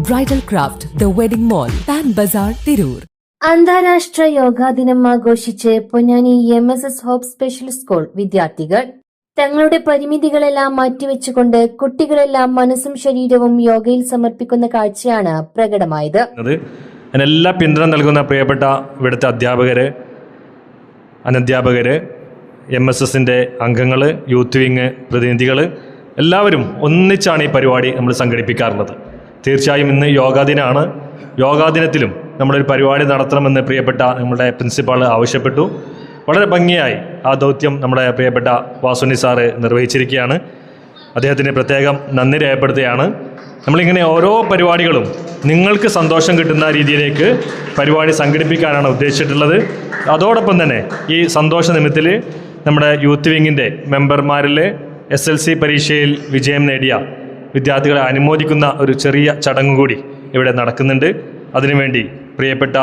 Bridal Craft, The Wedding Mall, Pan Bazaar, Tirur. അന്താരാഷ്ട്ര യോഗാ ദിനം ആഘോഷിച്ച് Ponnani MSS hope special school വിദ്യാർത്ഥികൾ തങ്ങളുടെ പരിമിതികളെല്ലാം മാറ്റിവെച്ചുകൊണ്ട് കുട്ടികളെല്ലാം മനസ്സും ശരീരവും യോഗയിൽ സമർപ്പിക്കുന്ന കാഴ്ചയാണ് പ്രകടമായത്. എല്ലാ പിന്തുണ നൽകുന്ന പ്രിയപ്പെട്ട ഇവിടുത്തെ അധ്യാപകര്, അനധ്യാപകര്, MSSന്റെ അംഗങ്ങൾ, യൂത്ത് വിങ് പ്രതിനിധികൾ എല്ലാവരും ഒന്നിച്ചാണ് ഈ പരിപാടി നമ്മൾ സംഘടിപ്പിക്കാറുള്ളത്. തീർച്ചയായും ഇന്ന് യോഗാ ദിനമാണ്. യോഗാ ദിനത്തിലും നമ്മളൊരു പരിപാടി നടത്തണമെന്ന് പ്രിയപ്പെട്ട നമ്മുടെ പ്രിൻസിപ്പാൾ ആവശ്യപ്പെട്ടു. വളരെ ഭംഗിയായി ആ ദൗത്യം നമ്മുടെ പ്രിയപ്പെട്ട വാസുനി സാറ് നിർവഹിച്ചിരിക്കുകയാണ്. അദ്ദേഹത്തിന് പ്രത്യേകം നന്ദി രേഖപ്പെടുത്തുകയാണ്. നമ്മളിങ്ങനെ ഓരോ പരിപാടികളും നിങ്ങൾക്ക് സന്തോഷം കിട്ടുന്ന രീതിയിലേക്ക് പരിപാടി സംഘടിപ്പിക്കാനാണ് ഉദ്ദേശിച്ചിട്ടുള്ളത്. അതോടൊപ്പം തന്നെ ഈ സന്തോഷ നിമിത്തത്തിൽ നമ്മുടെ യൂത്ത് വിങ്ങിൻ്റെ മെമ്പർമാരിൽ SLC പരീക്ഷയിൽ വിജയം നേടിയ വിദ്യാർത്ഥികളെ അനുമോദിക്കുന്ന ഒരു ചെറിയ ചടങ്ങ് കൂടി ഇവിടെ നടക്കുന്നുണ്ട്. അതിനുവേണ്ടി പ്രിയപ്പെട്ട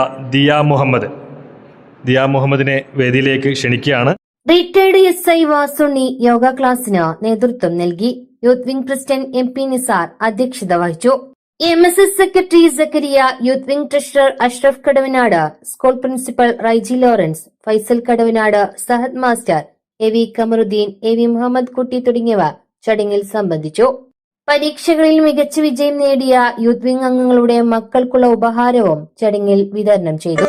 ദിയ മുഹമ്മദിനെ വേദിയിലേക്ക് ക്ഷണിക്കുകയാണ്. റിട്ടയർഡ് SI വാസുണ്ണി യോഗ ക്ലാസിന് നേതൃത്വം നൽകി. Youth wing president MP Nisar അധ്യക്ഷത വഹിച്ചു. MSS secretary Zakariya, youth wing treasurer Ashraf Kadavanad, school principal Raiji Lawrence, Faisal Kadavanad, Sahad master, AV Kamaruddin, AV Muhammad Kutty തുടങ്ങിയവർ ചടങ്ങിൽ സംബന്ധിച്ചു. പരീക്ഷകളിൽ മികച്ച വിജയം നേടിയ യൂത്ത് വിംഗ് അംഗങ്ങളുടെ മക്കൾക്കുള്ള ഉപഹാരവും ചടങ്ങിൽ വിതരണം ചെയ്തു.